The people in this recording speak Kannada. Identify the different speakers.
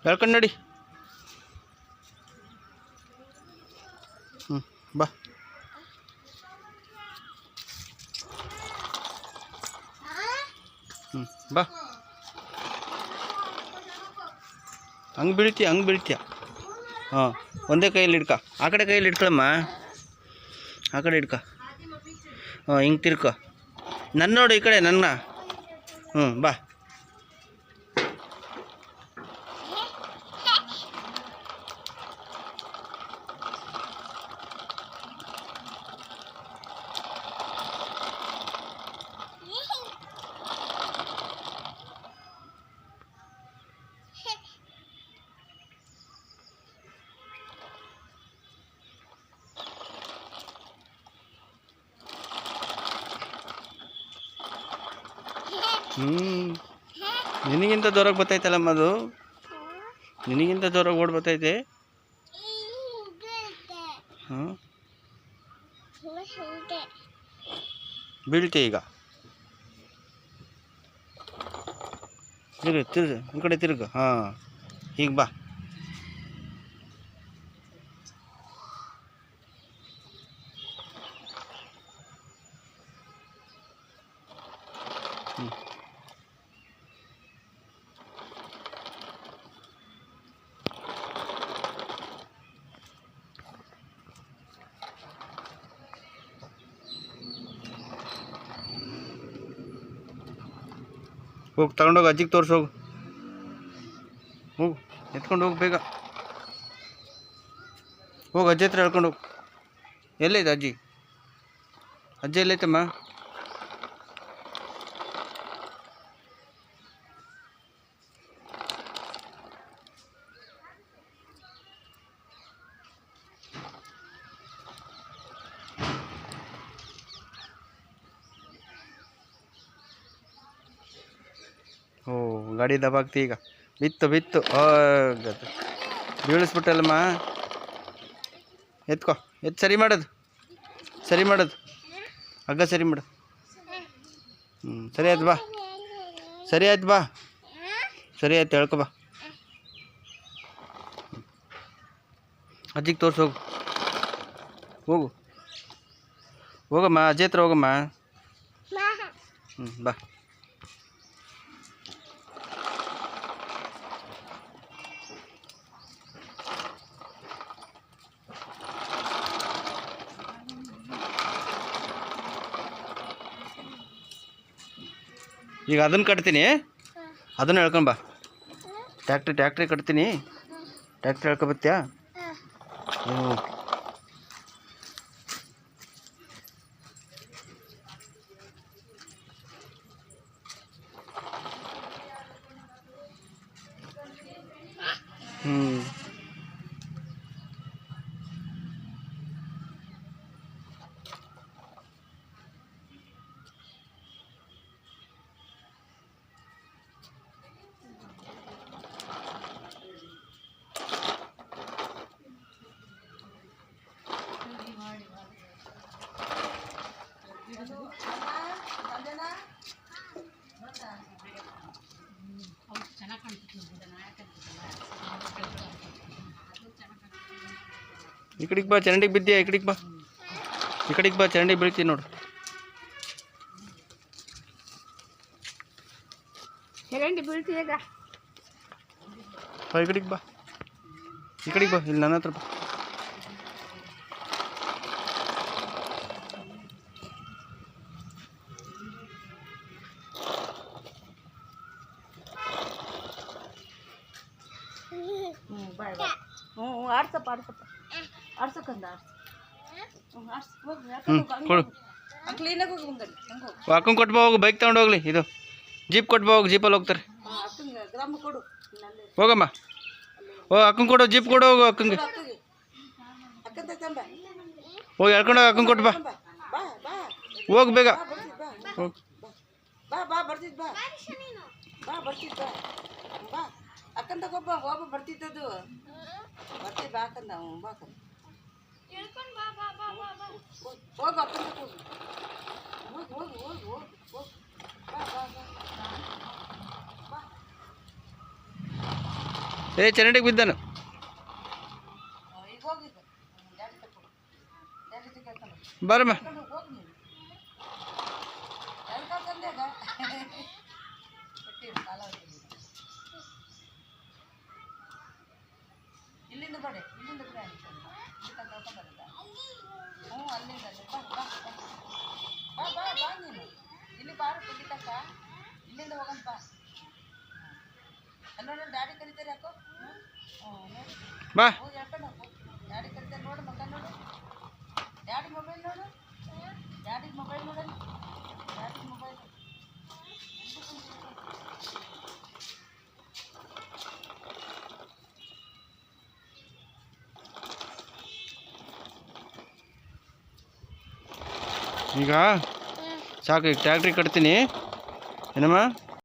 Speaker 1: ಹೇಳ್ಕೊಂಡು ನೋಡಿ. ಬಾ. ಬಾ. ಹಂಗೆ ಬೀಳ್ತೀಯ. ಹಾಂ, ಒಂದೇ ಕೈಯಲ್ಲಿ ಹಿಡ್ಕ. ಆ ಕಡೆ ಕೈಯಲ್ಲಿ ಹಿಡ್ಕೊಳಮ್ಮ. ಆ ಕಡೆ ಹಿಡ್ಕ. ಹಾಂ, ಹಿಂಗೆ ತಿರ್ಕೊ. ನನ್ನ ನೋಡು, ಈ ಕಡೆ ನನ್ನ. ಬಾ. ನಿನಗಿಂತ ಜೋರಾಗಿ ಬರ್ತೈತಲ್ಲಮ್ಮ ಅದು. ನಿನಗಿಂತ ಜೋರಾಗಿ ಓಡ್ ಬರ್ತೈತೆ. ಹಾಂ, ಬೀಳ್ತೆ ಈಗ. ತಿರ್ಗು ಈ ಕಡೆ ತಿರ್ಗು. ಹಾಂ, ಈಗ ಬಾ. ಹೋಗಿ ತಗೊಂಡೋಗಿ ಅಜ್ಜಿಗೆ ತೋರಿಸೋಗು. ಹೋಗು, ಎತ್ಕೊಂಡು ಹೋಗಿ ಬೇಗ. ಹೋಗಿ ಅಜ್ಜಿ ಹತ್ರ ಹೇಳ್ಕೊಂಡು ಹೋಗು. ಎಲ್ಲೈತೆ ಅಜ್ಜಿ? ಅಜ್ಜಿ ಎಲ್ಲೈತಮ್ಮ? ಓ, ಗಾಡಿ ದಬಾಕ್ತಿ ಈಗ. ಬಿತ್ತು ಬೀಳಿಸ್ಬಿಟ್ಟಲ್ಲಮ್ಮ. ಎತ್ಕೊ, ಸರಿ ಮಾಡೋದು ಹಗ್ಗ ಸರಿ ಮಾಡು. ಸರಿ ಆಯ್ತು ಬಾ. ಸರಿ ಆಯ್ತು ಹೇಳ್ಕೊ ಬಾ. ಅಜ್ಜಿಗೆ ತೋರಿಸು. ಹೋಗಮ್ಮ, ಅಜ್ಜಿ ಹತ್ರ ಹೋಗಮ್ಮ. ಬಾ. ಈಗ ಅದನ್ನು ಕಟ್ತೀನಿ, ಅದನ್ನು ಹೇಳ್ಕೊಂಬ. ಟ್ಯಾಕ್ಟ್ರಿ ಕಟ್ತೀನಿ. ಟ್ಯಾಕ್ಟ್ರಿ ಹೇಳ್ಕೊಬತ್ತೀಯಾ? ಈ ಕಡೆಗೆ ಬಾ. ಚರಂಡಿಗೆ ಬಿದ್ದೀಯಾ? ಈ ಕಡೆಗೆ ಬಾ. ಚರಂಡಿಗೆ ಬೀಳ್ತೀನಿ ನೋಡು.
Speaker 2: ಚರಂಡಿ ಬೀಳ್ತೀಗ.
Speaker 1: ಈ ಕಡೆಗೆ ಬಾ. ಇಲ್ಲಿ ನನ್ನ ಹತ್ರ ಬಾ. ಕೊಡು. ಅಕ್ಕಂಗೆ ಕೊಟ್ಬಾ. ಹೋಗು, ಬೈಕ್ ತಗೊಂಡು ಹೋಗ್ಲಿ. ಇದು ಜೀಪ್ ಕೊಟ್ಬಾ. ಹೋಗು, ಜೀಪಲ್ಲಿ ಹೋಗ್ತಾರೆ. ಹೋಗಮ್ಮ. ಅಕ್ಕಂಗೆ ಕೊಡು, ಜೀಪ್ ಕೊಡು. ಹೋಗು ಅಕ್ಕಂಗೆ. ಹೋಗಿ ಹೇಳ್ಕೊಂಡು ಹೋಗಿ ಅಕ್ಕಂಗೆ ಕೊಟ್ಟು ಬಾ. ಹೋಗು ಬೇಗ. ಹೋಗು.
Speaker 2: ಅಕ್ಕಂತ ಬರ್ತಿದ್ದದು ಬಾಕಂದ ಹೋಗು. ಅಕ್ಕಂತ ಹೋಗು.
Speaker 1: ಏ ಚರಂಡಿಗೆ ಬಿದ್ದಾನು.
Speaker 2: ಈಗ ಹೋಗಿ ಡ್ಯಾಡಿ ತಗೋ ಡ್ಯಾಡಿ ತೆಗೆಕೊಂಡು
Speaker 1: ಬರಮ್ಮ.
Speaker 2: ಹೋಗಿ ನೀನು ಎಲ್ಲಿ ತಂದೆಗ ಕೊಟ್ಟಿರು ಕಾಲ ಇಲ್ಲಿಂದ ಬಡೆ ಇಲ್ಲಿಂದ ಬಿಡ ಇಲ್ಲಿ ತನಕ ಕರ್ಕೊಂಡ್ಬರೋದಾ? ಹ್ಞೂ ಅಲ್ಲಿಂದ ಬಾ ಬಾ ಬಾ ಬಾ ಬಾ ನೀನು ಇಲ್ಲಿ ಬಾರು ತೆಗಿತಕ್ಕ ಇಲ್ಲಿಂದ ಹೋಗಂತ ಬಾ. ಅಲ್ಲೋ ನೋಡಿ ಡ್ಯಾಡಿ ಕರಿತಾರೆ ಯಾಕೋ. ಹ್ಞೂ ನೋಡಿ
Speaker 1: ಬಾ.
Speaker 2: ಹೋಗಿ ಹೇಳ್ಕೊಂಡು ಹೋಗು ಡ್ಯಾಡಿ ಕರಿತಾರೆ ನೋಡು ಮಕ್ಕ ನೋಡು ಡ್ಯಾಡಿ ಮೊಬೈಲ್ ನೋಡು ಡ್ಯಾಡಿ ಮೊಬೈಲ್ ನೋಡಲ್ಲಿ ಡ್ಯಾಡಿ ಮೊಬೈಲ್
Speaker 1: ಈಗ ಸಾಕು, ಈಗ ಟ್ಯಾಕ್ಟ್ರಿ ಕಟ್ತೀನಿ ಏನಮ್ಮ.